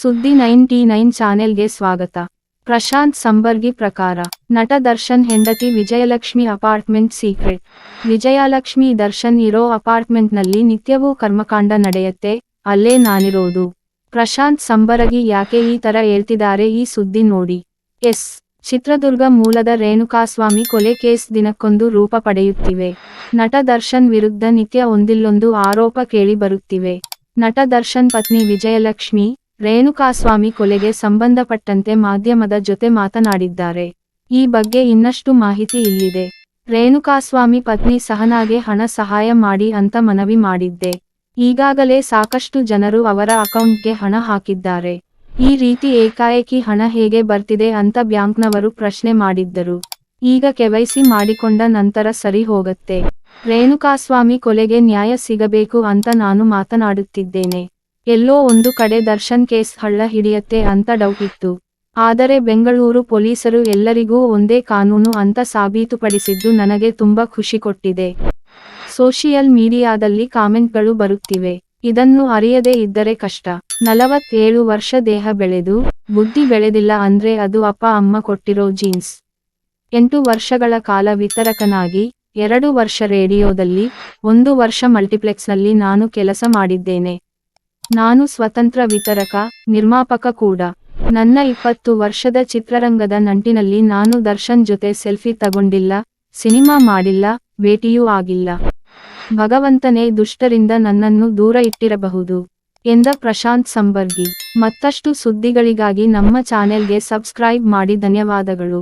ಸುದ್ದಿ 99 ಚಾನೆಲ್ಗೆ ಸ್ವಾಗತ. ಪ್ರಶಾಂತ್ ಸಂಬರ್ಗಿ ಪ್ರಕಾರ ನಟ ದರ್ಶನ್ ಹೆಂಡತಿ ವಿಜಯಲಕ್ಷ್ಮಿ ಅಪಾರ್ಟ್ಮೆಂಟ್ ಸೀಕ್ರೆಟ್. ವಿಜಯಲಕ್ಷ್ಮಿ ದರ್ಶನ್ ಇರೋ ಅಪಾರ್ಟ್ಮೆಂಟ್ನಲ್ಲಿ ನಿತ್ಯವೂ ಕರ್ಮಕಾಂಡ ನಡೆಯತ್ತೆ, ಅಲ್ಲೇ ನಾನಿರೋದು. ಪ್ರಶಾಂತ್ ಸಂಬರಗಿ ಯಾಕೆ ಈ ತರ ಹೇಳ್ತಿದ್ದಾರೆ, ಈ ಸುದ್ದಿ ನೋಡಿ. ಚಿತ್ರದುರ್ಗ ಮೂಲದ ರೇಣುಕಾಸ್ವಾಮಿ ಕೊಲೆ ಕೇಸ್ ದಿನಕ್ಕೊಂದು ರೂಪ ಪಡೆಯುತ್ತಿವೆ. ನಟ ದರ್ಶನ್ ವಿರುದ್ಧ ನಿತ್ಯ ಒಂದಿಲ್ಲೊಂದು ಆರೋಪ ಕೇಳಿ ಬರುತ್ತಿವೆ. ನಟ ದರ್ಶನ್ ಪತ್ನಿ ವಿಜಯಲಕ್ಷ್ಮಿ, ರೇಣುಕಾಸ್ವಾಮಿ ಕೊಲೆಗೆ ಸಂಬಂಧಪಟ್ಟಂತೆ ಮಾಧ್ಯಮದ ಜೊತೆ ಮಾತನಾಡಿದ್ದಾರೆ. ಈ ಬಗ್ಗೆ ಇನ್ನಷ್ಟು ಮಾಹಿತಿ ಇಲ್ಲಿದೆ. ರೇಣುಕಾಸ್ವಾಮಿ ಪತ್ನಿ ಸಹನಾಗೆ ಹಣ ಸಹಾಯ ಮಾಡಿ ಅಂತ ಮನವಿ ಮಾಡಿದ್ದೆ. ಈಗಾಗಲೇ ಸಾಕಷ್ಟು ಜನರು ಅವರ ಅಕೌಂಟ್ಗೆ ಹಣ ಹಾಕಿದ್ದಾರೆ. ಈ ರೀತಿ ಏಕಾಏಕಿ ಹಣ ಹೇಗೆ ಬರ್ತಿದೆ ಅಂತ ಬ್ಯಾಂಕ್ನವರು ಪ್ರಶ್ನೆ ಮಾಡಿದ್ದರು. ಈಗ KYC ಮಾಡಿಕೊಂಡ ನಂತರ ಸರಿ ಹೋಗತ್ತೆ. ರೇಣುಕಾಸ್ವಾಮಿ ಕೊಲೆಗೆ ನ್ಯಾಯ ಸಿಗಬೇಕು ಅಂತ ನಾನು ಮಾತನಾಡುತ್ತಿದ್ದೇನೆ. ಎಲ್ಲೋ ಒಂದು ಕಡೆ ದರ್ಶನ್ ಕೇಸ್ ಹಳ್ಳ ಹಿಡಿಯತ್ತೆ ಅಂತ ಡೌಟ್ ಇತ್ತು. ಆದರೆ ಬೆಂಗಳೂರು ಪೊಲೀಸರು ಎಲ್ಲರಿಗೂ ಒಂದೇ ಕಾನೂನು ಅಂತ ಸಾಬೀತುಪಡಿಸಿದ್ದು ನನಗೆ ತುಂಬಾ ಖುಷಿ ಕೊಟ್ಟಿದೆ. ಸೋಶಿಯಲ್ ಮೀಡಿಯಾದಲ್ಲಿ ಕಾಮೆಂಟ್ಗಳು ಬರುತ್ತಿವೆ. ಇದನ್ನು ಅರಿಯದೇ ಇದ್ದರೆ ಕಷ್ಟ. 47 ವರ್ಷ ದೇಹ ಬೆಳೆದು ಬುದ್ಧಿ ಬೆಳೆದಿಲ್ಲ ಅಂದ್ರೆ ಅದು ಅಪ್ಪ ಅಮ್ಮ ಕೊಟ್ಟಿರೋ ಜೀನ್ಸ್. 8 ವರ್ಷಗಳ ಕಾಲ ವಿತರಕನಾಗಿ, 2 ವರ್ಷ ರೇಡಿಯೋದಲ್ಲಿ, 1 ವರ್ಷ ಮಲ್ಟಿಪ್ಲೆಕ್ಸ್ನಲ್ಲಿ ನಾನು ಕೆಲಸ ಮಾಡಿದ್ದೇನೆ. ನಾನು ಸ್ವತಂತ್ರ ವಿತರಕ, ನಿರ್ಮಾಪಕ ಕೂಡ. ನನ್ನ 20 ವರ್ಷದ ಚಿತ್ರರಂಗದ ನಂಟಿನಲ್ಲಿ ನಾನು ದರ್ಶನ್ ಜೊತೆ ಸೆಲ್ಫಿ ತಗೊಂಡಿಲ್ಲ, ಸಿನಿಮಾ ಮಾಡಿಲ್ಲ, ಭೇಟಿಯೂ ಆಗಿಲ್ಲ. ಭಗವಂತನೇ ದುಷ್ಟರಿಂದ ನನ್ನನ್ನು ದೂರ ಇಟ್ಟಿರಬಹುದು ಎಂದ ಪ್ರಶಾಂತ್ ಸಂಬರ್ಗಿ. ಮತ್ತಷ್ಟು ಸುದ್ದಿಗಳಿಗಾಗಿ ನಮ್ಮ ಚಾನೆಲ್ಗೆ ಸಬ್ಸ್ಕ್ರೈಬ್ ಮಾಡಿ. ಧನ್ಯವಾದಗಳು.